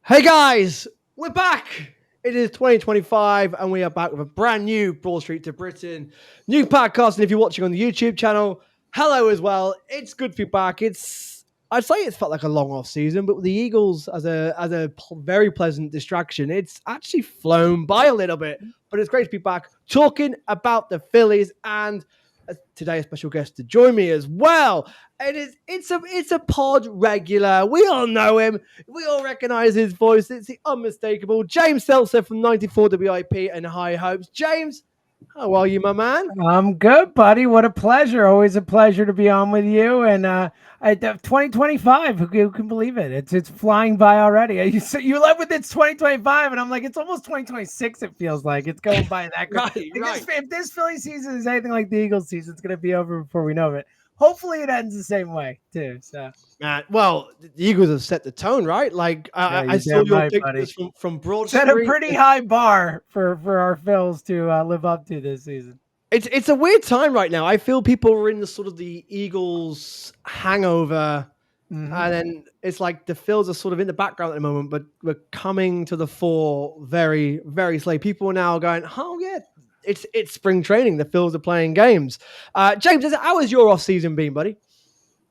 Hey guys, we're back. It is 2025 and we are back with a brand new Broad Street to Britain new podcast. And if you're watching on the YouTube channel, hello as well. It's good to be back. I'd say it's felt like a long off season, but with the Eagles as a very pleasant distraction, it's actually flown by a little bit. But it's great to be back talking about the Phillies and today a special guest to join me as well. It's a pod regular. We all know him. We all recognize his voice. It's the unmistakable James Seltzer from 94 WIP and High Hopes. James, how are you, my man? I'm good, buddy. What a pleasure. Always a pleasure to be on with you. And 2025, who can believe it? It's flying by already. You led with it's 2025, and I'm like, it's almost 2026, it feels like. It's going by that quick. Right. If this Philly season is anything like the Eagles season, it's going to be over before we know it. Hopefully it ends the same way, too. So, well, the Eagles have set the tone, right? Like, I saw your pictures from Broad Street. Set a pretty high bar for our Phils to live up to this season. It's a weird time right now. I feel people are in the sort of the Eagles hangover, and then it's like the Phils are sort of in the background at the moment, but we're coming to the fore very, very slowly. People are now going, oh yeah, it's spring training. The Phils are playing games. James, how has your off season been, buddy?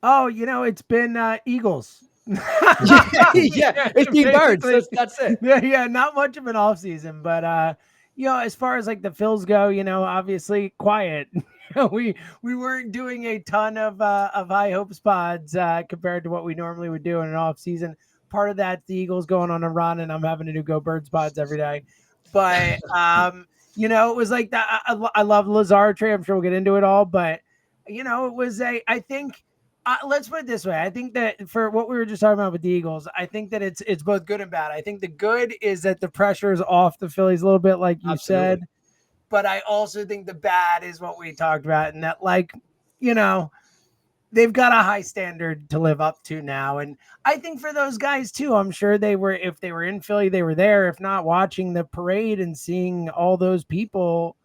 Oh, it's been Eagles. It's been birds. That's it. Yeah, not much of an off season, but as far as like the Phils go, obviously quiet. We weren't doing a ton of high hopes pods compared to what we normally would do in an off season. Part of that, the Eagles going on a run, and I'm having to do Go Birds pods every day. But it was like that. I love Lazard trade. I'm sure we'll get into it all, but it was I think. Let's put it this way. I think that for what we were just talking about with the Eagles, I think that it's both good and bad. I think the good is that the pressure is off the Phillies a little bit, like you said. But I also think the bad is what we talked about, and that, they've got a high standard to live up to now. And I think for those guys too, I'm sure if they were in Philly, they were there. If not, watching the parade and seeing all those people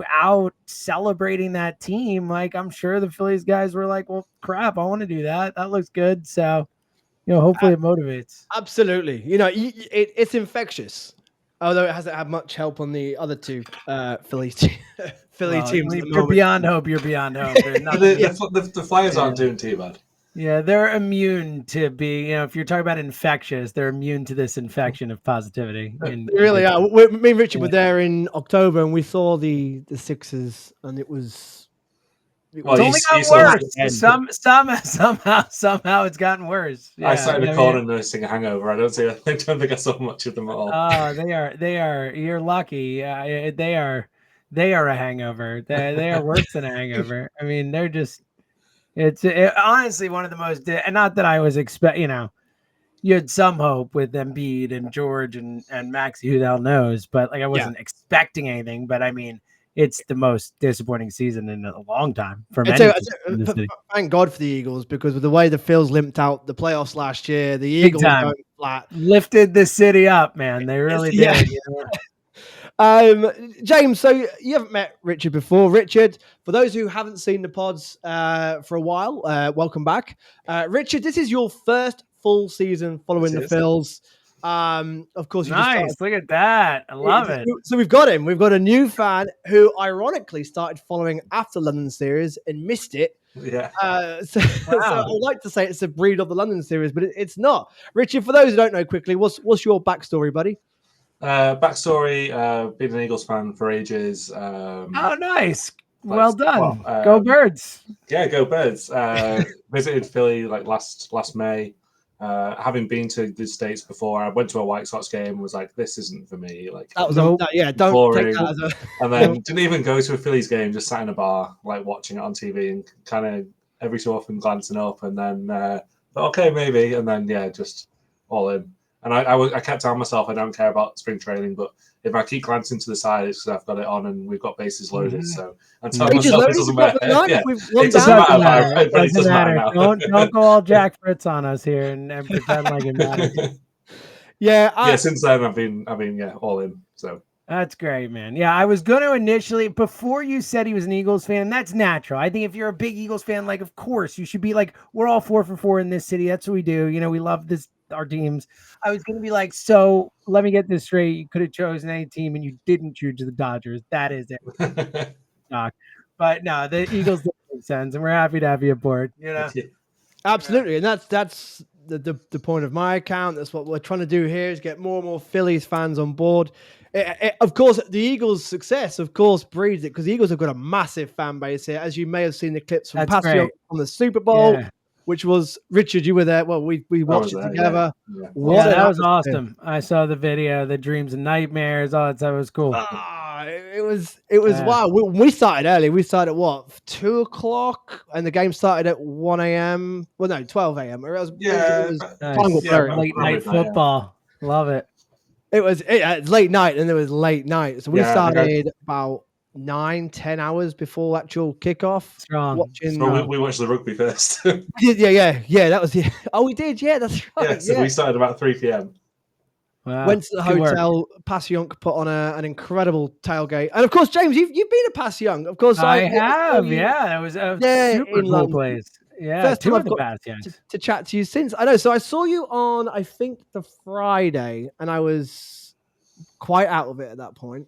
out celebrating that team, like I'm sure the Phillies guys were like, well, crap, I want to do that. That looks good. So, hopefully it motivates. Absolutely. It's infectious, although it hasn't had much help on the other two Philly teams. You're beyond hope. The Flyers aren't doing too bad. Yeah, they're immune to being, if you're talking about infectious, they're immune to this infection of positivity. They really are. Me and Richard were there in October, and we saw the Sixers, and it was. Only got worse. Somehow it's gotten worse. Yeah, I sat in the corner nursing a hangover. I don't think I saw much of them at all. Oh, they are. You're lucky. They are a hangover. They are worse than a hangover. I mean, they're just. It's honestly one of the most, and not that I was you had some hope with Embiid and George and Maxey, who the hell knows, but I wasn't expecting anything. But I mean, it's the most disappointing season in a long time for many. Thank God for the Eagles, because with the way the Phils limped out the playoffs last year, the Eagles going flat lifted the city up, man. They really did. James, so you haven't met Richard before. Richard, for those who haven't seen the pods for a while, welcome back. Richard, this is your first full season following the Phils. Of course, nice. Look at that. I love it. So we've got him. We've got a new fan who ironically started following after London series and missed it. Yeah. So I'd like to say it's a breed of the London series, but it's not. Richard, for those who don't know quickly, what's your backstory, buddy? Backstory, been an Eagles fan for ages. Nice. Well done. Go Birds. Yeah, go Birds. Visited Philly last May. Having been to the States before, I went to a White Sox game and was like, this isn't for me. That was don't take that as a... And then didn't even go to a Phillies game, just sat in a bar, watching it on TV and kind of every so often glancing up, and then okay, maybe, and then just all in. And I kept telling myself I don't care about spring training, but if I keep glancing to the side, it's because I've got it on and we've got bases loaded. So I'm telling myself it doesn't matter. It doesn't matter now. Don't go all Jack Fritz on us here and pretend like it matters. Since then I've been all in. So that's great, man. Yeah, I was going to initially, before you said he was an Eagles fan, that's natural. I think if you're a big Eagles fan, of course, you should be we're all 4 for 4 in this city. That's what we do. We love this our teams. I was going to be like, so let me get this straight. You could have chosen any team and you didn't choose the Dodgers. That is it. Doc. But no, the Eagles don't make sense, and we're happy to have you aboard. Absolutely, and that's the point of my account. That's what we're trying to do here, is get more and more Phillies fans on board. Of course, the Eagles' success, of course, breeds it, because the Eagles have got a massive fan base here, as you may have seen the clips from Pasio on the Super Bowl, which was, Richard, you were there. Well, we watched it together. Yeah, that was awesome. I saw the video, the dreams and nightmares, all that stuff. It was cool. It was wild. We started early. We started at what, 2 o'clock, and the game started at 1 a.m. Well, no, 12 a.m. It was late night football. Love it. It was late night, and there was late night. So we started about 9-10 hours before actual kickoff. Strong. We watched the rugby first. yeah. That was Oh, we did. Yeah, that's right. Yeah, so we started about 3 p.m. Wow. Went to the hotel. Passyunk put on an incredible tailgate, and of course, James, you've been to Passyunk. Of course, I have. Yeah, it was a super cool place. Yeah, first two time of the best to chat to you since. I know. So I saw you on, I think, the Friday, and I was quite out of it at that point.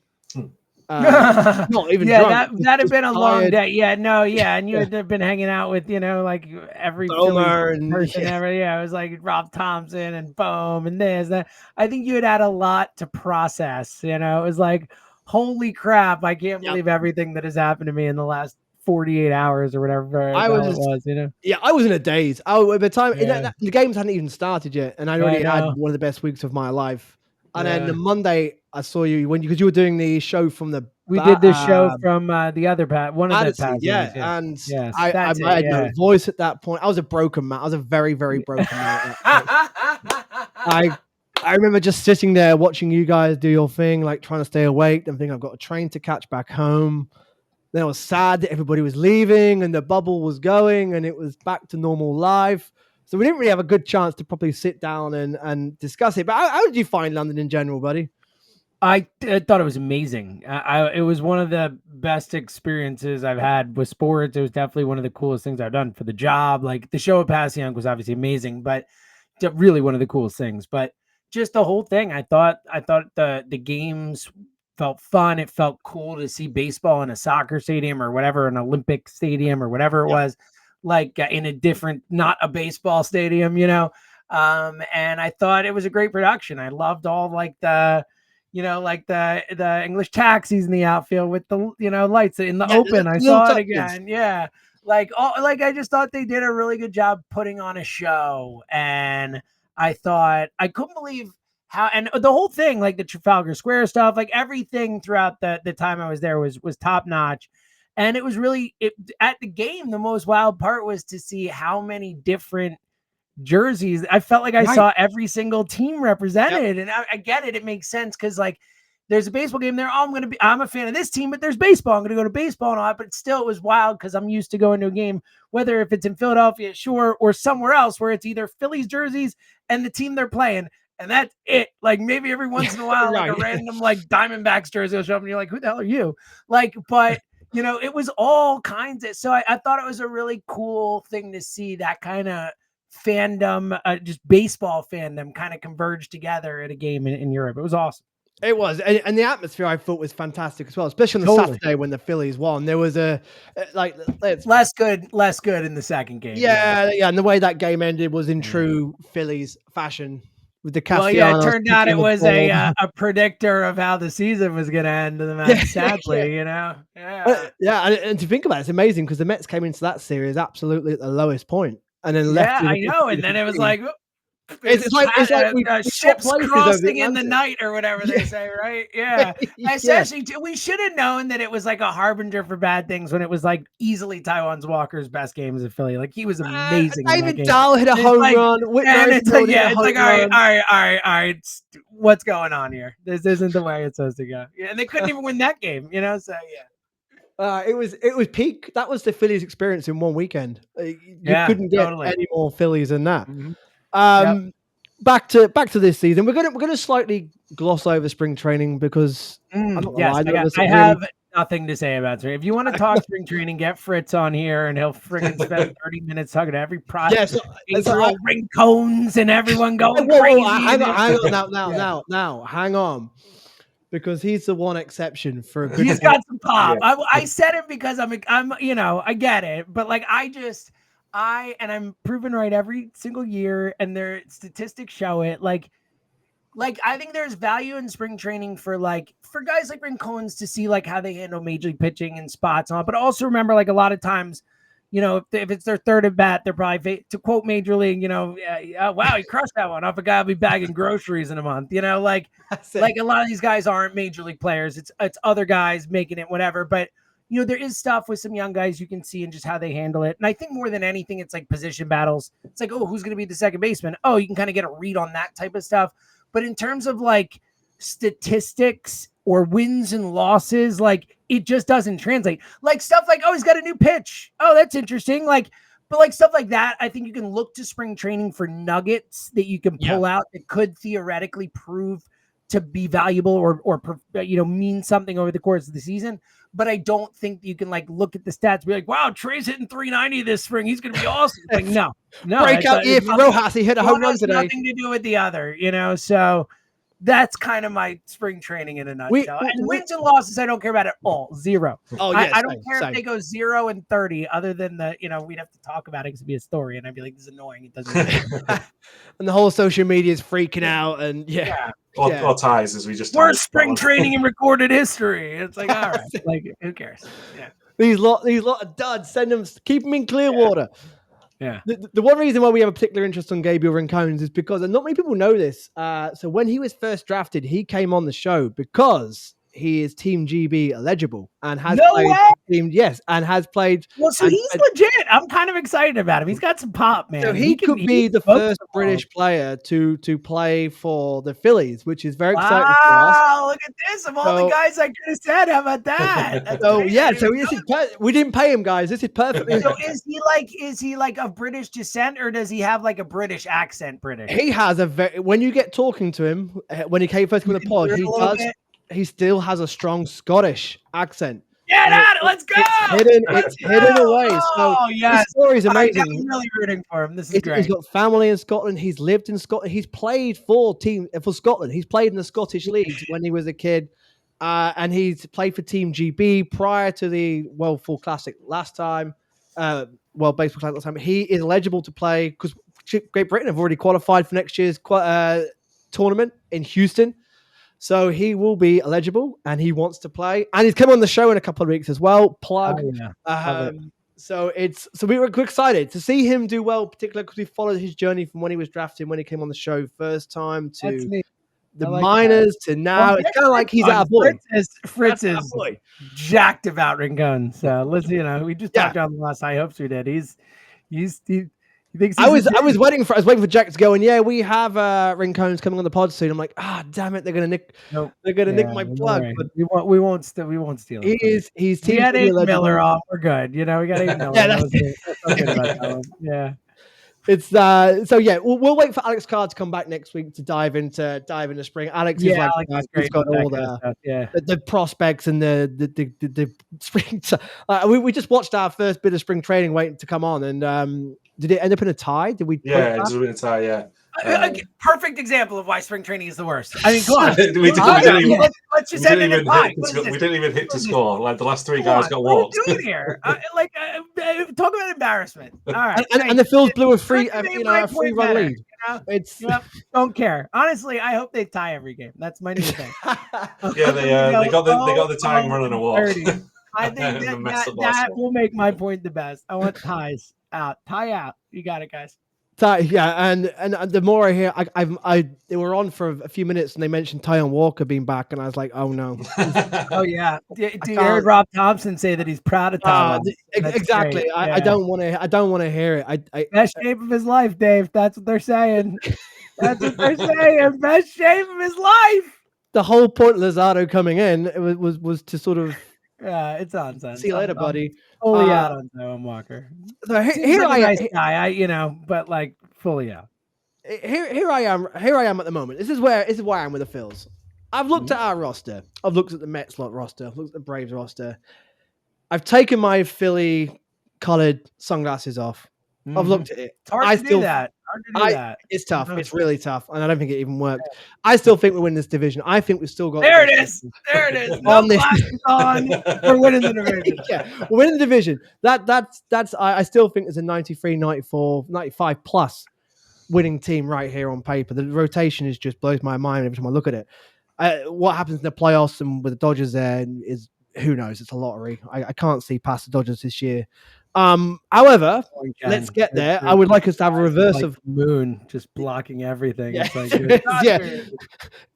Not even drunk. That had been a long day. And you had been hanging out with like every Phillies person ever. Yeah, it was like Rob Thompson and Bohm and this that. I think you had a lot to process. It was like, holy crap! I can't believe everything that has happened to me in the last 48 hours or whatever it was. Yeah, I was in a daze. At the time, the games hadn't even started yet, and I already had one of the best weeks of my life. And then the Monday, I saw you because you were doing the show from the. We did the show from the other one of the pads. And I had no voice at that point. I was a broken man. I was a very, very broken man. I remember just sitting there watching you guys do your thing, like trying to stay awake. I'm thinking I've got a train to catch back home. Then I was sad that everybody was leaving and the bubble was going and it was back to normal life. So we didn't really have a good chance to properly sit down and discuss it. But how did you find London in general, buddy? I thought it was amazing. It was one of the best experiences I've had with sports. It was definitely one of the coolest things I've done for the job. Like the show at Passyunk was obviously amazing, but really one of the coolest things. But just the whole thing, I thought the games felt fun. It felt cool to see baseball in a soccer stadium or whatever, an Olympic stadium or whatever it was, like in a different, not a baseball stadium, and I thought it was a great production. I loved all like the English taxis in the outfield with the lights in the open. I saw it again. Yeah. I just thought they did a really good job putting on a show, and I thought I couldn't believe how, and the whole thing, like the Trafalgar Square stuff, like everything throughout the time I was there was top notch. And it was really at the game. The most wild part was to see how many different jerseys. I felt like I saw every single team represented, and I get it. It makes sense because like there's a baseball game there. Oh, I'm a fan of this team, but there's baseball. I'm going to go to baseball and all that. But still, it was wild because I'm used to going to a game, whether if it's in Philadelphia, sure, or somewhere else where it's either Phillies jerseys and the team they're playing. And that's it. Like maybe every once in a while, like a random like Diamondbacks jersey will show up and you're like, who the hell are you? Like, but it was all kinds of, so I thought it was a really cool thing to see that kind of fandom, just baseball fandom kind of converge together at a game in Europe. It was awesome. It was, and the atmosphere I thought was fantastic as well, especially on the Saturday when the Phillies won. There was a less good in the second game. Yeah, and the way that game ended was in true Phillies fashion with the Castellanos. Well, yeah, it turned out it was a predictor of how the season was going to end in the match. Sadly, and to think about it, it's amazing because the Mets came into that series absolutely at the lowest point, and then left. Yeah, I know, and then it was like. It's like we ships crossing in the night or whatever they say, right? Yeah. Essentially, we should have known that it was like a harbinger for bad things when it was like easily Taiwan Walker's best game as a Philly. Like he was amazing. David Dahl hit a home run. And it's like, all right. What's going on here? This isn't the way it's supposed to go. Yeah, and they couldn't even win that game, So yeah. It was peak. That was the Phillies experience in one weekend. You couldn't get any more Phillies than that. Mm-hmm. Back to this season. We're gonna slightly gloss over spring training because I nothing to say about spring. If you want to talk spring training, get Fritz on here, and he'll friggin' spend 30 minutes talking to every prospect. So ring cones and everyone going whoa, crazy. hang on, now, hang on, because he's the one exception for a good. He's got some pop. Yeah. I said it because I'm I get it, but like I'm proven right every single year, and their statistics show it. Like I think there's value in spring training for guys like Rincones to see like how they handle major league pitching and spots and all. But also remember, like a lot of times, if it's their third at bat, they're probably to quote Major League, wow, he crushed that one off a guy will be bagging groceries in a month. Like a lot of these guys aren't major league players. It's other guys making it, whatever. But there is stuff with some young guys you can see and just how they handle it. And I think more than anything, it's like position battles. It's like, oh, who's going to be the second baseman? Oh, you can kind of get a read on that type of stuff. But in terms of like statistics or wins and losses, like it just doesn't translate. Like stuff like, oh, he's got a new pitch. Oh, that's interesting. But stuff like that, I think you can look to spring training for nuggets that you can pull out that could theoretically prove to be valuable or mean something over the course of the season. But I don't think you can look at the stats and be like, wow, Trey's hitting 390 this spring. He's going to be awesome. Like, no. Breakout year for Rojas. He hit a home run today. Nothing to do with the other, so that's kind of my spring training in a nutshell. And wins and losses, I don't care about at all. Zero. Oh, yeah. I don't care if they go 0-30, other than we'd have to talk about it because it'd be a story, and I'd be like, this is annoying. It doesn't. And the whole social media is freaking out, and or ties, as we just worst spring training in recorded history. It's like, all right, who cares? Yeah. These lot of duds, keep them in Clearwater. Yeah. The one reason why we have a particular interest on Gabriel Rincones is because, and not many people know this, so when he was first drafted, he came on the show because he is Team GB eligible and has played. Well, so he's legit. I'm kind of excited about him. He's got some pop, man. So he could be the first British player to play for the Phillies, which is very exciting for us. Wow, look at this. Of all the guys I could have said, how about that? We didn't pay him, guys. This is perfect. So is he like of British descent, or does he have like a British accent? British. He has when you get talking to him, when he first came on the pod, he still has a strong Scottish accent. Get at it, let's go! It's hidden away. So yes. His story's amazing. I'm really rooting for him. This is great. He's got family in Scotland. He's lived in Scotland. He's played for Scotland. He's played in the Scottish leagues when he was a kid. And he's played for Team GB prior to the World Full Classic last time. World Baseball Classic last time. He is eligible to play because Great Britain have already qualified for next year's tournament in Houston. So he will be eligible, and he wants to play. And he's coming on the show in a couple of weeks as well. Plug. Oh, yeah. So we're excited to see him do well, particularly because we followed his journey from when he was drafted, when he came on the show first time, to the minors, to now. It's kind of like he's our boy. Fritz is jacked about Rincon. So let's, we just talked on the last High Hopes we did. He thinks I was waiting for Jack to go, and we have Rincones coming on the pod soon. I'm like, damn it, they're gonna nick my plug. But we won't steal it. He's we got Aiden Miller off. We're good. We got Aiden Miller. It's we'll wait for Alex Carr to come back next week to dive into spring. Alex is he's got all the prospects and the spring. We just watched our first bit of spring training waiting to come on, and did it end up in a tie? Did we? Yeah, it was in a tie. Yeah. Perfect example of why spring training is the worst. I mean, come on. Let's just end it in tie. We didn't even hit to score. Like the last three guys got walked. What are you doing here? Talk about embarrassment. All right. And the Phils blew a free run lead. Don't care. Honestly, I hope they tie every game. That's my new thing. Yeah, they got the tying run and a walk. I think that will make my point the best. I want ties out. Tie out. You got it, guys. And the more I hear, they were on for a few minutes and they mentioned Tyon Walker being back, and I was like, oh no. Oh yeah. Do you hear Rob Thompson say that he's proud of Tyon? Exactly. I don't want to hear it. Best shape of his life, Dave. That's what they're saying. That's what they're saying. Best shape of his life. The whole point of Luzardo coming in was to sort of. Yeah, it's nonsense. See you later, buddy. Fully out on Tyon Walker. So here I am, nice guy, but fully out. Here I am at the moment. This is where I am with the Phils. I've looked at our roster. I've looked at the Mets lot roster. I've looked at the Braves roster. I've taken my Philly colored sunglasses off. I've looked at it. It's hard I to do still, that. Hard to do that. it's tough. You know? It's really tough, and I don't think it even worked. I still think we win this division. I think we've still got. There it is. There it is. No On this- glasses on. We're winning the division. Yeah, we're winning the division. That's. I still think there's a 93, 94, 95 plus winning team right here on paper. The rotation is just blows my mind every time I look at it. What happens in the playoffs and with the Dodgers there is who knows? It's a lottery. I can't see past the Dodgers this year. However, let's get there. I would like us to have a reverse like of the moon just blocking everything. Yeah. It's like, Yeah.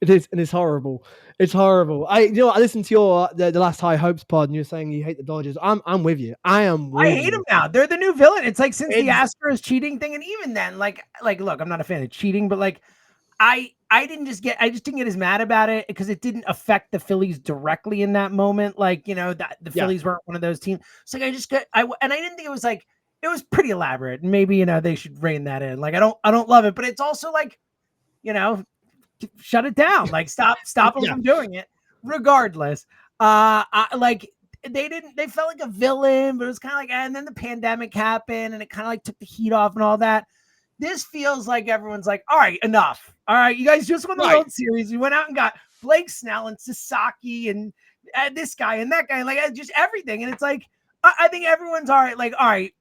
It is, and it's horrible. It's horrible. I listened to your the last High Hopes pod, and you're saying you hate the Dodgers. I'm with you. I hate them now. They're the new villain. It's like since the Astros cheating thing, and even then, like look, I'm not a fan of cheating, but like I just didn't get as mad about it because it didn't affect the Phillies directly in that moment. Like, that the Phillies weren't one of those teams. So like I didn't think it was like, it was pretty elaborate. And maybe, they should rein that in. Like, I don't love it, but it's also like, shut it down. Like stop them from doing it. Regardless. They felt like a villain, but it was kind of like, and then the pandemic happened and it kind of like took the heat off and all that. This feels like everyone's like, all right, enough. All right, you guys just won the World Series. You went out and got Blake Snell and Sasaki and this guy and that guy, like just everything. And it's like, I think everyone's all right. Like, all right,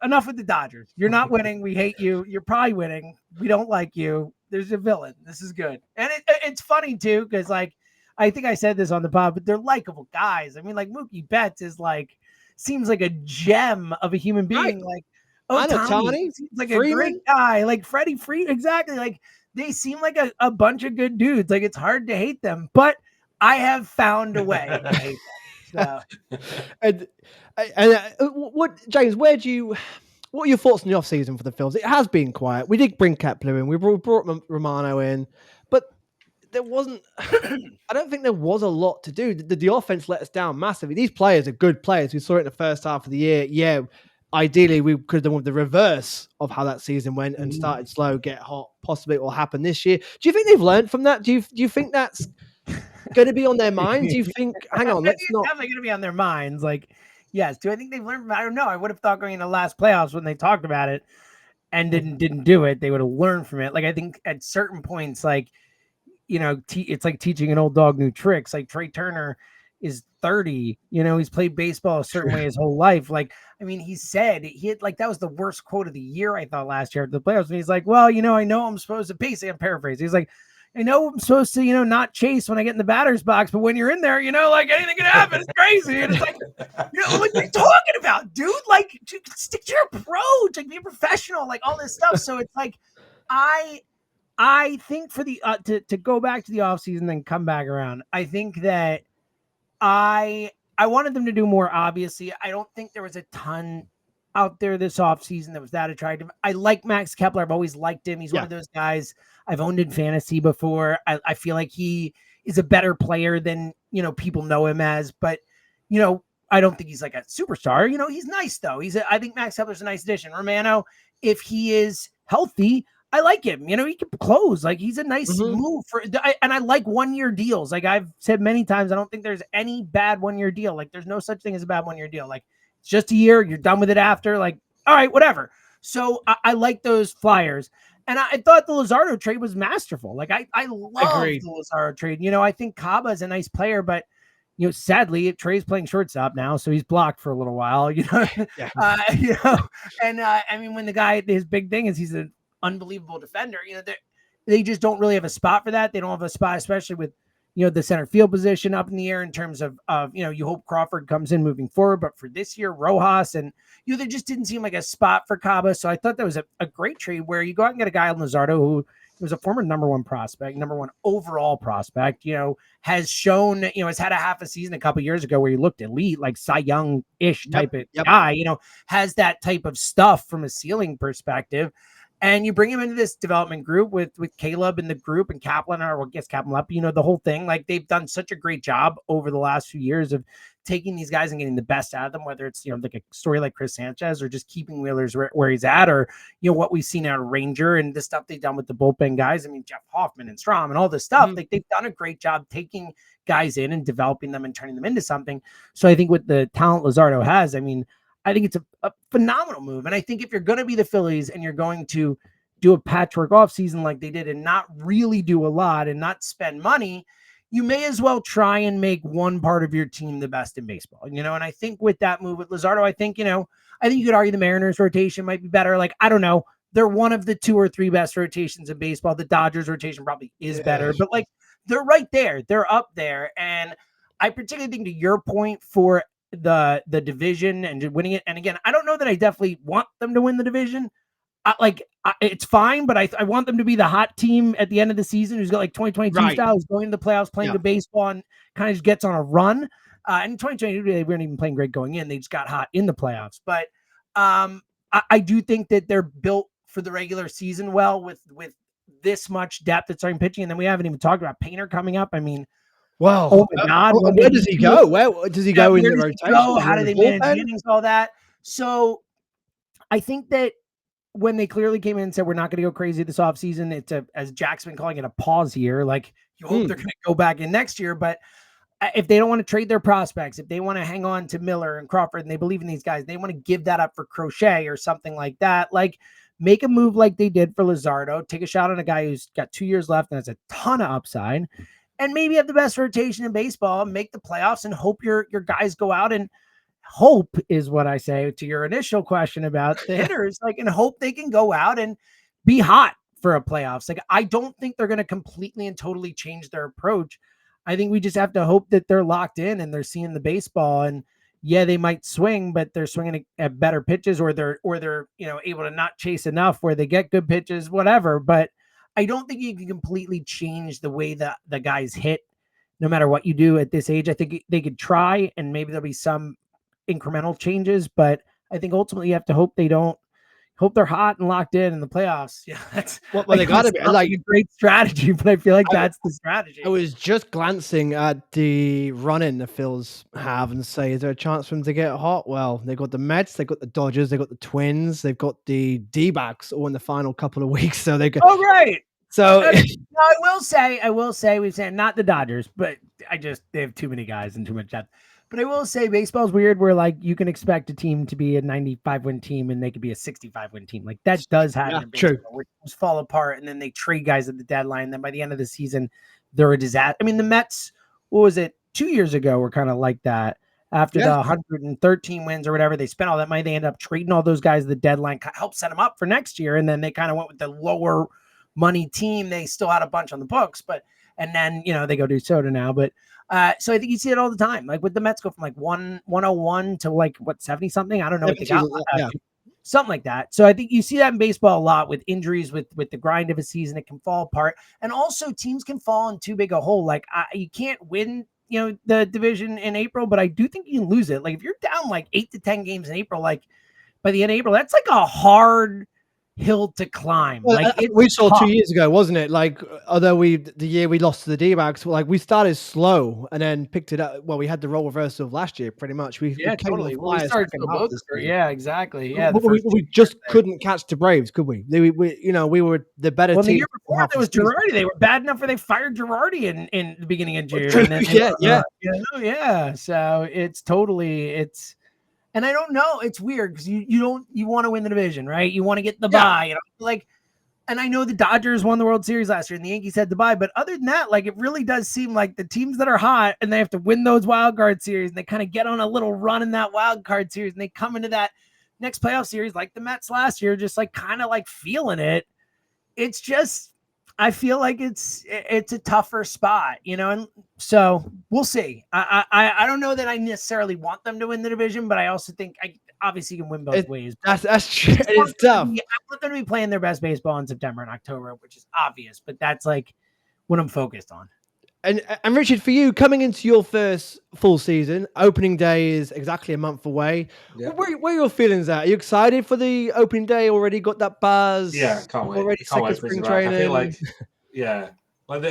enough with the Dodgers. You're not winning. We hate you. You're probably winning. We don't like you. There's a villain. This is good. And it's funny too, because like, I think I said this on the pod, but they're likable guys. I mean, like Mookie Betts seems like a gem of a human being. Right. Like, Ohtani seems like Freeman. a great guy. Like Freddie Freeman. Exactly. Like they seem like a bunch of good dudes. Like it's hard to hate them, but I have found a way to hate them. So. And what, James, what are your thoughts on the offseason for the Phils? It has been quiet. We did bring Kepler in. We brought Romano in, but there wasn't, I don't think there was a lot to do. The offense let us down massively. These players are good players. We saw it in the first half of the year. Yeah, ideally we could have done with the reverse of how that season went and started slow, get hot. Possibly it will happen this year. Do you think they've learned from that? Do you think that's going to be on their minds? Do you think, hang on, let's not. It's definitely going to be on their minds. Like, yes. Do I think they've learned from it? I don't know. I would have thought going into last playoffs when they talked about it and didn't do it, they would have learned from it. Like, I think at certain points, like, it's like teaching an old dog new tricks. Like Trey Turner is 30, he's played baseball a certain way his whole life. Like, I mean, he said that was the worst quote of the year, I thought, last year at the playoffs. And he's like, well, I know I'm supposed to, basically I'm paraphrasing. He's like, I know I'm supposed to, not chase when I get in the batter's box, but when you're in there, like anything can happen. It's crazy. And it's like, what are you talking about, dude? Like, stick to your approach, like be a professional, like all this stuff. So it's like, I think for the to go back to the offseason and then come back around, I think that I wanted them to do more. Obviously, I don't think there was a ton out there this offseason that was that attractive. I like Max Kepler. I've always liked him. He's one of those guys I've owned in fantasy before. I feel like he is a better player than, people know him as, but, I don't think he's like a superstar. He's nice though. I think Max Kepler's a nice addition. Romano, if he is healthy, I like him. He can close. Like he's a nice move and I like 1-year deals. Like I've said many times, I don't think there's any bad 1-year deal. Like there's no such thing as a bad 1-year deal. Like it's just a year. You're done with it after. Like, all right, whatever. So I like those flyers. And I thought the Luzardo trade was masterful. Like I love the Luzardo trade. I think Kaba is a nice player, but sadly, Trey's playing shortstop now, so he's blocked for a little while. And I mean, when the guy, his big thing is he's an unbelievable defender. They just don't really have a spot for that. They don't have a spot, especially with the center field position up in the air in terms of you hope Crawford comes in moving forward, but for this year, Rojas and there just didn't seem like a spot for Kaba. So I thought that was a great trade where you go out and get a guy on Luzardo who was a former number 1 prospect, number 1 overall prospect, has shown, has had a half a season a couple years ago where he looked elite, like Cy Young-ish type of guy, has that type of stuff from a ceiling perspective. And you bring him into this development group with Caleb in the group and Kaplan, or I guess Kaplan up, the whole thing. Like they've done such a great job over the last few years of taking these guys and getting the best out of them, whether it's, like a story like Chris Sanchez or just keeping Wheelers where he's at, or, what we've seen out of Ranger and the stuff they've done with the bullpen guys. I mean, Jeff Hoffman and Strom and all this stuff, like they've done a great job taking guys in and developing them and turning them into something. So I think with the talent Luzardo has, I mean, I think it's a phenomenal move. And I think if you're going to be the Phillies and you're going to do a patchwork off season like they did and not really do a lot and not spend money, you may as well try and make one part of your team the best in baseball, and I think with that move with Luzardo, I think you could argue the Mariners rotation might be better. Like, I don't know. They're one of the 2 or 3 best rotations in baseball. The Dodgers rotation probably is better, but like they're right there. They're up there. And I particularly think, to your point, for the division and winning it. And again, I don't know that I definitely want them to win the division. It's fine, but I want them to be the hot team at the end of the season who's got like 2022 style, who's going to the playoffs, playing good baseball, and kind of just gets on a run. And in 2022, they weren't even playing great going in. They just got hot in the playoffs. But I do think that they're built for the regular season well with this much depth at starting pitching. And then we haven't even talked about Painter coming up. I mean, well, oh my God. Where does he go? Where does he go in the rotation? How do they manage innings, all that? So I think that when they clearly came in and said, we're not going to go crazy this offseason, it's as Jack's been calling it, a pause year. Like, you hope they're going to go back in next year. But if they don't want to trade their prospects, if they want to hang on to Miller and Crawford and they believe in these guys, they want to give that up for Crochet or something like that. Like, make a move like they did for Luzardo, take a shot on a guy who's got 2 years left and has a ton of upside, and maybe have the best rotation in baseball, make the playoffs, and hope your guys go out and hope is what I say to your initial question about the hitters, like, and hope they can go out and be hot for a playoffs. Like, I don't think they're going to completely and totally change their approach. I think we just have to hope that they're locked in and they're seeing the baseball, and yeah, they might swing, but they're swinging at better pitches, or they're able to not chase enough where they get good pitches, whatever. But I don't think you can completely change the way that the guys hit, no matter what you do at this age. I think they could try, and maybe there'll be some incremental changes, but I think ultimately you have to hope they're hot and locked in the playoffs. Yeah, that's they got to be like a great strategy, but I feel like that's the strategy. I was just glancing at the run-in the Phils have and say, is there a chance for them to get hot? Well, they've got the Mets, they've got the Dodgers, they've got the Twins, they've got the D-backs all in the final couple of weeks. So they go. Oh, right. So I will say we've said not the Dodgers, but they have too many guys and too much depth. But I will say baseball's weird where, like, you can expect a team to be a 95-win team and they could be a 65-win team. Like, that does happen in baseball, true. where teams fall apart and then they trade guys at the deadline. And then by the end of the season, they're a disaster. I mean, the Mets, what was it, 2 years ago, were kind of like that. After the 113 wins or whatever, they spent all that money. They ended up trading all those guys at the deadline, helped set them up for next year. And then they kind of went with the lower money team. They still had a bunch on the books, and then, they go do soda now. But so I think you see it all the time. Like, with the Mets go from like 101 to like 70 something. I don't know what they got. Something like that. So I think you see that in baseball a lot with injuries, with the grind of a season. It can fall apart, and also teams can fall in too big a hole. Like, you can't win, the division in April, but I do think you can lose it. Like, if you're down like 8 to 10 games in April, like by the end of April, that's like a hard hill to climb. Well, like, we saw 2 years ago, wasn't it? Like, although the year we lost to the D-backs, like, we started slow and then picked it up. Well, we had the role reversal of last year, pretty much. We totally. We started yeah, exactly. Yeah, we just couldn't catch the Braves, could we? We were the better team. The year before there was Girardi. They were bad enough where they fired Girardi in the beginning of June. Yeah. So it's totally and I don't know. It's weird because you want to win the division, right? You want to get the bye, like. And I know the Dodgers won the World Series last year, and the Yankees had the bye. But other than that, like, it really does seem like the teams that are hot and they have to win those wild card series, and they kind of get on a little run in that wild card series, and they come into that next playoff series like the Mets last year, just like kind of like feeling it. It's just, I feel like it's a tougher spot, and so we'll see. I don't know that I necessarily want them to win the division, but I also think obviously you can win both ways. That's true. It's tough. I want them to be playing their best baseball in September and October, which is obvious, but that's like what I'm focused on. And Richard, for you, coming into your first full season, opening day is exactly a month away. Yeah. Where are your feelings at? Are you excited for the opening day? Already got that buzz? Yeah, can't wait. Already can't wait spring training. I feel like,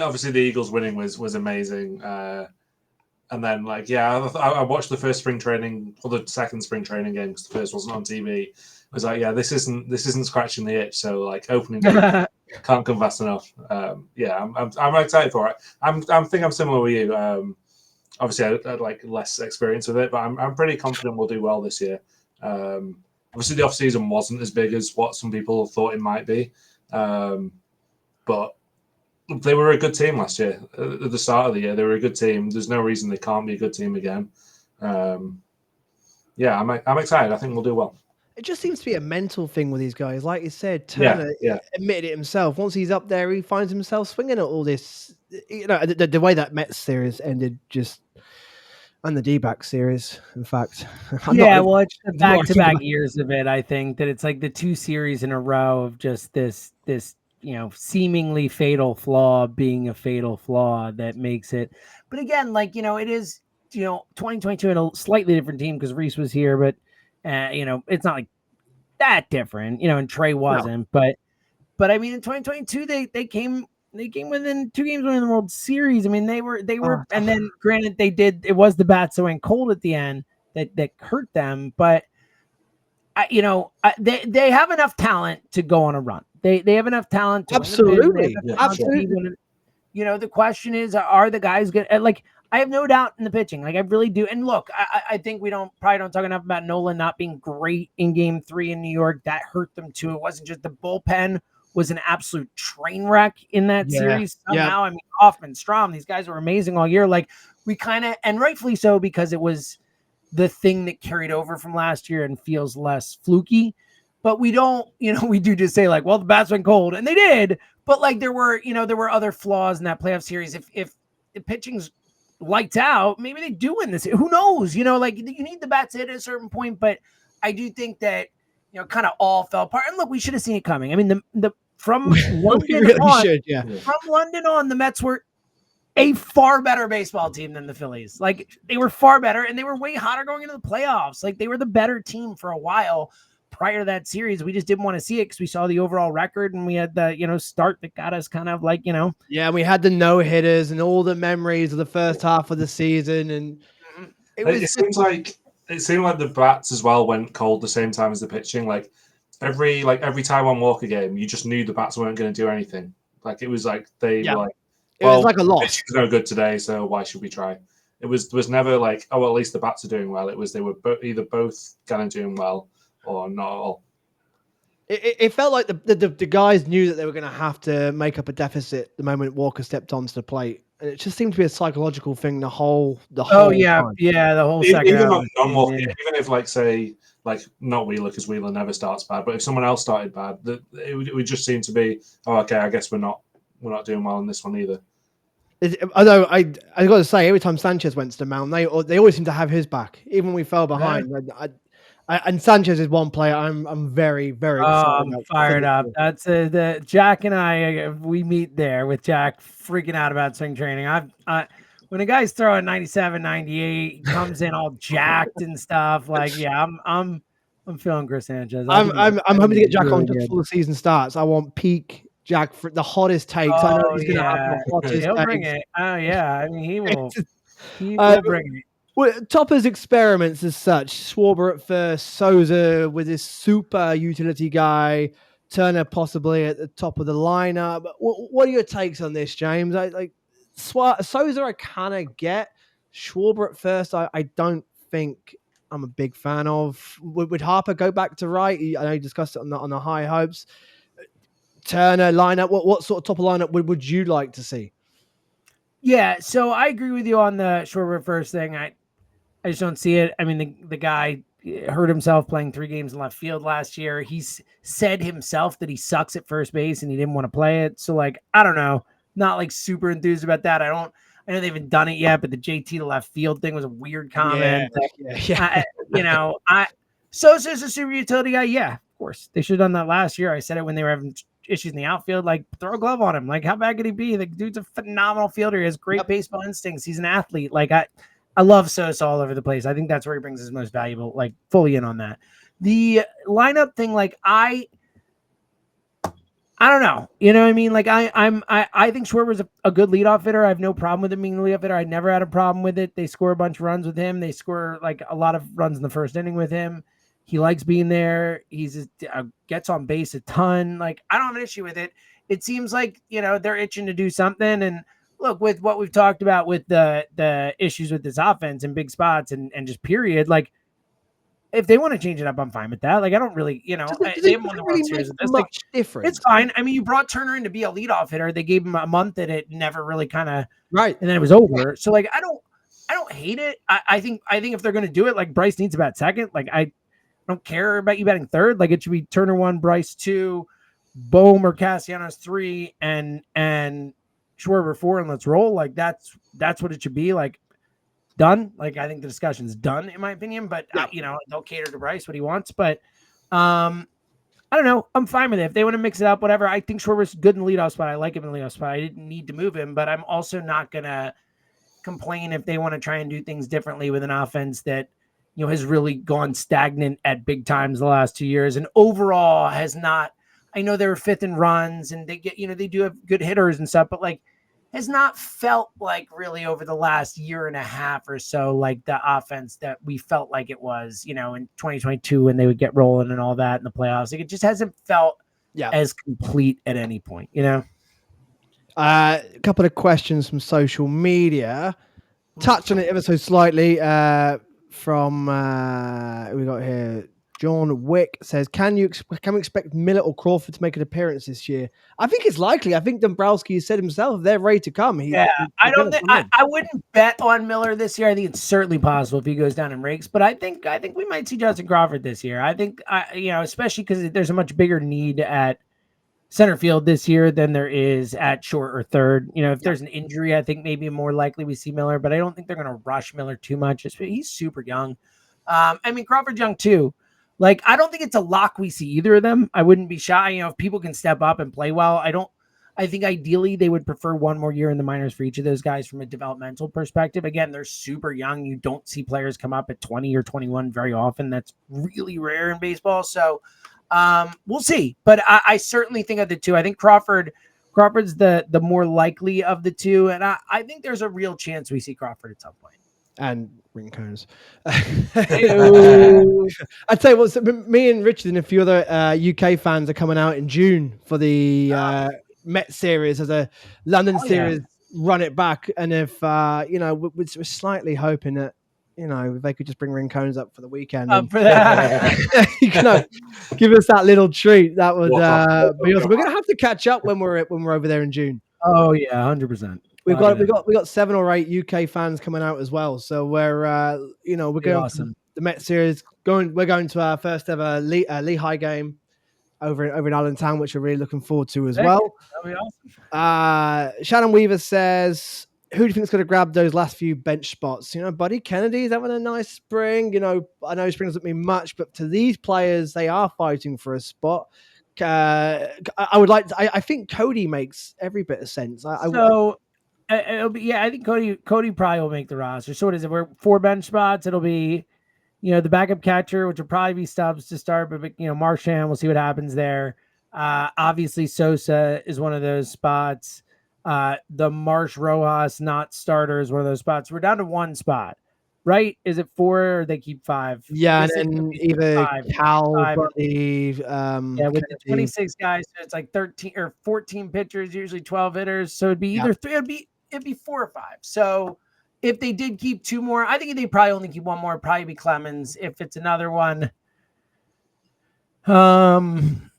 obviously the Eagles winning was amazing. And then, like, yeah, I watched the first spring training or the second spring training game because the first wasn't on TV. I was like, yeah, this isn't scratching the itch. So, like, opening day can't come fast enough. Yeah, I'm excited for it. I think I'm similar with you. Obviously, I like less experience with it, but I'm pretty confident we'll do well this year. Obviously, the off season wasn't as big as what some people thought it might be, but they were a good team last year. At the start of the year, they were a good team. There's no reason they can't be a good team again. Yeah, I'm excited. I think we'll do well. It just seems to be a mental thing with these guys. Like you said, Turner admitted it himself. Once he's up there, he finds himself swinging at all this. You know, the way that Mets series ended, just and the D-back series, in fact. Well, it's the back-to-back years of it. I think that it's like the 2 series in a row of just this seemingly fatal flaw being a fatal flaw that makes it. But again, like, it is, 2022 and a slightly different team because Reese was here, but it's not like that different, and Trey wasn't. No. But I mean, in 2022, they came within 2 games winning the World Series. I mean, they were, and then granted it was the bats that went cold at the end that hurt them, but they have enough talent to go on a run. They have enough talent to absolutely. Absolutely. The question is, are the guys good? Like, I have no doubt in the pitching. Like, I really do. And look, I think we probably don't talk enough about Nolan not being great in Game 3 in New York. That hurt them too. It wasn't just the bullpen was an absolute train wreck in that series. Somehow, I mean, Hoffman, Strahm, these guys were amazing all year. Like, we kind of, and rightfully so, because it was the thing that carried over from last year and feels less fluky. But we don't, we do just say like, well, the bats went cold, and they did. But like, there were other flaws in that playoff series. If the pitching's lights out, maybe they do win this. Who knows? Like, you need the bats hit at a certain point. But I do think that kind of all fell apart. And look, we should have seen it coming. I mean, the from London from London on, the Mets were a far better baseball team than the Phillies. Like, they were far better, and they were way hotter going into the playoffs. Like, they were the better team for a while prior to that series. We just didn't want to see it because we saw the overall record, and we had the start that got us kind of like Yeah, we had the no hitters and all the memories of the first half of the season, and it seemed like the bats as well went cold the same time as the pitching. Like every Taiwan Walker game, you just knew the bats weren't going to do anything. Like, it was like they were like, well, it was like a loss. Pitching's no good today, so why should we try? It was never like, oh, well, at least the bats are doing well. It was they were either both kind of doing well or not at all. It felt like the guys knew that they were going to have to make up a deficit the moment Walker stepped onto the plate. And it just seemed to be a psychological thing the whole time. The whole second. Even if, like, say, like, not Wheeler, because Wheeler never starts bad, but if someone else started bad, it would just seem to be, oh, okay, I guess we're not doing well in this one either. Although I got to say, every time Sanchez went to the mound, they always seem to have his back, even when we fell behind. Yeah. And Sanchez is one player I'm very, very excited about. Fired up. That's the Jack and I, we meet there with Jack freaking out about swing training. When a guy's throwing 97, 98, he comes in all jacked and stuff. Like, yeah, I'm feeling Chris Sanchez. I'm hoping to get Jack on just before the season starts. I want peak Jack for the hottest takes. I know he's going to have the hottest He'll takes. Bring it. Oh yeah, I mean he will. He will bring it. Well, Topper's experiments as such, Schwarber at first, Souza with his super utility guy, Turner possibly at the top of the lineup. What are your takes on this, James? Souza I kind of get. Schwarber at first, I don't think I'm a big fan of. Would Harper go back to right? I know you discussed it on the high hopes. Turner lineup, what sort of top of lineup would you like to see? Yeah, so I agree with you on the Schwarber first thing. I just don't see it. I mean, the guy hurt himself playing 3 games in left field last year. He's said himself that he sucks at first base and he didn't want to play it. So, like, I don't know. Not like super enthused about that. I know they haven't done it yet, but the JT to left field thing was a weird comment. Sosa's a super utility guy. Yeah, of course. They should have done that last year. I said it when they were having issues in the outfield. Like, throw a glove on him. Like, how bad could he be? The dude's a phenomenal fielder. He has great baseball instincts. He's an athlete. Like, I love Sosa all over the place. I think that's where he brings his most valuable, like, fully in on that. The lineup thing, like, I I don't know. You know what I mean? Like I think Schwarber's a good leadoff hitter. I have no problem with him being a leadoff hitter. I never had a problem with it. They score a bunch of runs with him. They score like a lot of runs in the first inning with him. He likes being there. He's just, gets on base a ton. Like I don't have an issue with it. It seems like, they're itching to do something. And look, with what we've talked about with the issues with this offense and big spots and just period, like if they want to change it up, I'm fine with that. Like I don't really, they haven't won the World Series with this. Like, difference. it's fine. I mean, you brought Turner in to be a leadoff hitter. They gave him a month that it never really kind of right, and then it was over. So like I don't hate it. I think if they're gonna do it, like Bryce needs to bat second. Like I don't care about you batting third. Like it should be Turner 1, Bryce 2, Bohm or Castellanos 3, and Schwarber 4, and let's roll. Like that's what it should be. Like done. Like I think the discussion's done in my opinion. But they'll cater to Bryce what he wants. But I don't know. I'm fine with it. If they want to mix it up, whatever. I think Schwarber's good in the leadoff spot. I like him in the leadoff spot. I didn't need to move him, but I'm also not gonna complain if they want to try and do things differently with an offense that has really gone stagnant at big times the last 2 years and overall has not. I know they were fifth in runs and they get they do have good hitters and stuff, but like has not felt like really over the last year and a half or so like the offense that we felt like it was in 2022 when they would get rolling and all that in the playoffs. Like it just hasn't felt as complete at any point. A couple of questions from social media. Touched on it ever so slightly. From we got here. John Wick says, "Can we expect Miller or Crawford to make an appearance this year?" I think it's likely. I think Dombrowski said himself they're ready to come. I don't think I wouldn't bet on Miller this year. I think it's certainly possible if he goes down in rakes, but I think we might see Justin Crawford this year. I think especially because there's a much bigger need at center field this year than there is at short or third. If there's an injury, I think maybe more likely we see Miller, but I don't think they're going to rush Miller too much. He's super young. I mean, Crawford's young too. Like, I don't think it's a lock we see either of them. I wouldn't be shy. If people can step up and play well, I think ideally they would prefer one more year in the minors for each of those guys from a developmental perspective. Again, they're super young. You don't see players come up at 20 or 21 very often. That's really rare in baseball. So we'll see. But I certainly think of the two. I think Crawford's the more likely of the two. And I think there's a real chance we see Crawford at some point. And ring cones. I'd say me and Richard and a few other UK fans are coming out in June for the Met series as a London series. Run it back, and if we're slightly hoping that if they could just bring ring cones up for the weekend for that, give us that little treat. That would be awesome. We're gonna have to catch up when we're over there in June. Oh yeah, 100%. We got 7 or 8 UK fans coming out as well. So we're going awesome. The Met series. We're going to our first ever Lehigh game over in Allentown, which we're really looking forward to as well. That'll be awesome. Shannon Weaver says, "Who do you think is going to grab those last few bench spots? Buddy Kennedy's having a nice spring. I know spring doesn't mean much, but to these players, they are fighting for a spot." I think Cody makes every bit of sense. It'll be, I think Cody probably will make the roster. So what is it? We're 4 bench spots. It'll be, the backup catcher, which will probably be Stubbs to start, but Marchand, we'll see what happens there. Obviously Sosa is one of those spots. The Marsh Rojas not starter is one of those spots. We're down to 1 spot, right? Is it 4 or they keep 5? Yeah, and either Cal, Buddy, with the 26 guys, so it's like 13 or 14 pitchers, usually 12 hitters. So it'd be either 3, it'd be 4 or 5. So if they did keep 2 more, I think they probably only keep 1 more. It'd probably be Clemens. If it's another one, I'm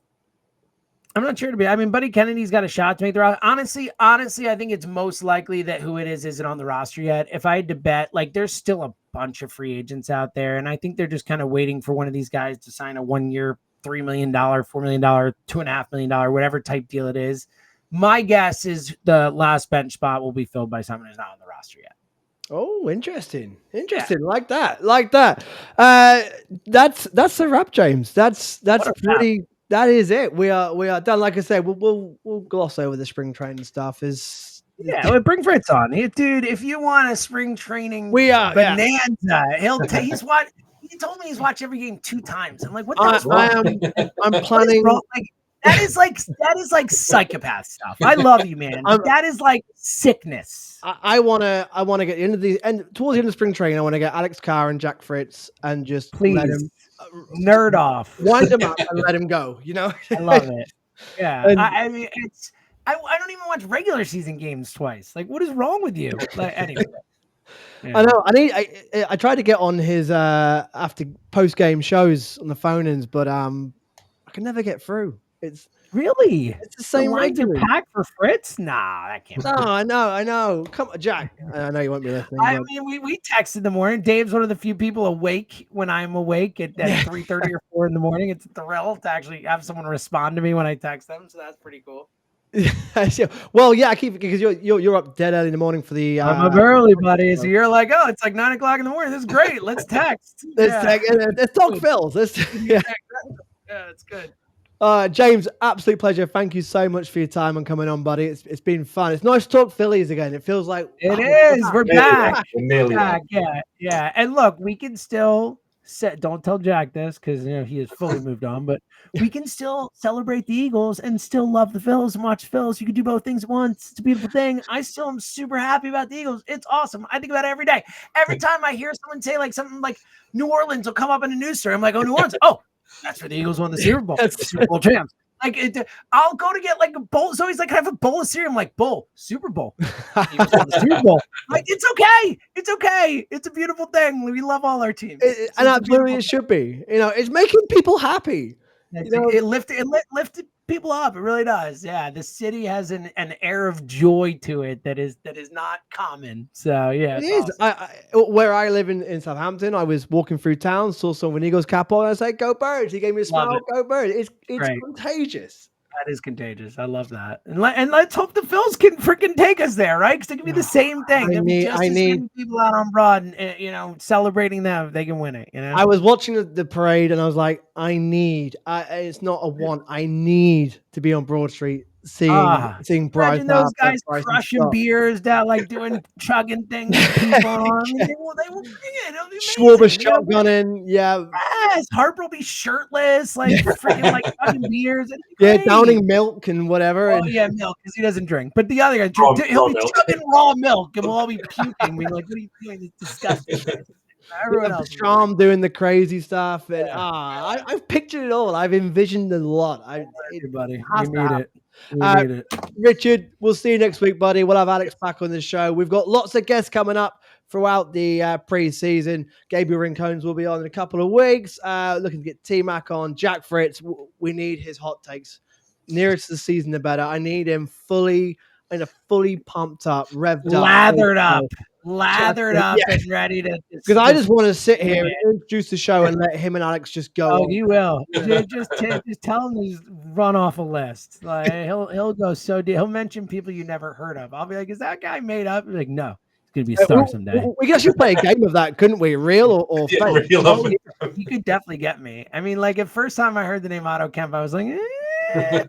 not sure to be. I mean, Buddy Kennedy's got a shot to make the roster. Honestly, I think it's most likely that who it is isn't on the roster yet. If I had to bet, like, there's still a bunch of free agents out there, and I think they're just kind of waiting for one of these guys to sign a 1-year, $3 million, $4 million, $2.5 million, whatever type deal it is. My guess is the last bench spot will be filled by someone who's not on the roster yet. Oh, interesting. Yeah. Like that. That's a wrap, James. That's pretty. That is it. We are done. Like I said, we'll gloss over the spring training stuff. Bring Fritz on, dude. If you want a spring training, bonanza. He told me he's watched every game 2 times. I'm like, what the hell? I'm planning. That is like psychopath stuff. I love you, man. That is like sickness. I wanna get towards the end of spring training. I want to get Alex Carr and Jack Fritz and just let Please him nerd off. wind him up and let him go. You know, I love it. Yeah, And- I mean, I don't even watch regular season games twice. Like, what is wrong with you? Like, anyway. Yeah. I know. I tried to get on his after post game shows on the phone-ins, but I can never get through. It's Really the same lines are regularly. packed for Fritz. Nah, that can't. No, I know. Come on, Jack. I know you won't be listening. I but- mean, we text in the morning. Dave's one of the few people awake when I'm awake at 3:30 or 4 in the morning. It's a thrill to actually have someone respond to me when I text them. So that's pretty cool. Well, yeah, I keep because you're up dead early in the morning for the. I'm up early, buddy. So you're like, oh, it's like 9 o'clock in the morning. This is great. Let's text. Let's talk Phils. Yeah, it's good. James, absolute pleasure. Thank you so much for your time and coming on, buddy. It's been fun. It's nice to talk Phillies again. It feels like It is. We're back. We're nearly Back. there. Yeah. And look, we can still don't tell Jack this because he has fully moved on, but we can still celebrate the Eagles and still love the Phils and watch Phils. You can do both things at once. It's a beautiful thing. I still am super happy about the Eagles. It's awesome. I think about it every day. Every time I hear someone say like something like New Orleans will come up in a news story, I'm like, oh, New Orleans. Oh, that's where the Eagles won the Super Bowl. Super Bowl champs. Like I'll go to get like a bowl. So he's like, have a bowl of cereal. I'm like, bowl, Super Bowl. Eagles won the Super Bowl. Like, it's okay. It's okay. It's a beautiful thing. We love all our teams. And absolutely it should be. It's making people happy. It lifted people up. It really does. Yeah, the city has an air of joy to it that is not common. So yeah, It is. awesome. Where I live in Southampton, I was walking through town, saw someone with an Eagles cap on. I was like, "Go Birds!" He gave me a smile. it. Go Birds! It's Great. contagious. That is contagious. I love that. And let's hope the Phils can freaking take us there, right? Because it can be the same thing. There'll be just as many people out on Broad, and celebrating them if they can win it. I was watching the parade, and I was like, it's not a want. I need to be on Broad Street seeing Bryce. Imagine those guys crushing beers down, like chugging things. People on. They will bring it. It'll be Schwarber shotgunning. Yeah. Yes. Harper will be shirtless, like freaking like chugging beers. Yeah, downing milk and whatever. Oh yeah, milk because he doesn't drink. But the other guy, he'll be chugging raw milk, and we'll all be puking. Being like, "What are you doing? It's disgusting." Everyone else, Charm doing the crazy stuff, and I've pictured it all. I've envisioned a lot. Everybody, we need it. We need it. Richard, we'll see you next week, buddy. We'll have Alex back on the show. We've got lots of guests coming up throughout the pre-season. Gabriel Rincones will be on in a couple of weeks. Looking to get T-Mac on. Jack Fritz, we need his hot takes. Nearest to the season, the better. I need him fully pumped up, revved up. Lathered up and ready to. Because I just want to sit here and introduce the show and let him and Alex just go. Oh, you will. just tell him to run off a list. Like he'll go so deep. He'll mention people you never heard of. I'll be like, is that guy made up? He's like, no, he's gonna be a star someday. We could actually play a game of that, couldn't we? Real or fake? Real. You could definitely get me. I mean, like at first time I heard the name Otto Kemp, I was like,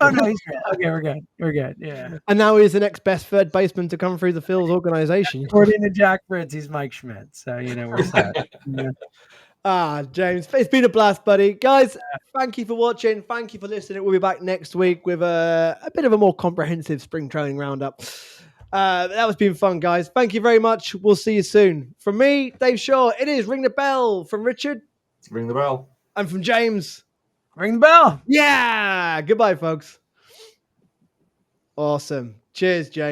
oh no, he's good. Okay, we're good. Yeah. And now he's the next best third baseman to come through the Phil's organization. According to Jack Fritz, he's Mike Schmidt. So we're set. Yeah. James, it's been a blast, buddy. Guys, thank you for watching. Thank you for listening. We'll be back next week with a bit of a more comprehensive spring training roundup. That was been fun, guys. Thank you very much. We'll see you soon. From me, Dave Shaw, it is Ring the Bell. From Richard. Ring the bell. And from James. Ring the bell. Yeah. Goodbye, folks. Awesome. Cheers, James.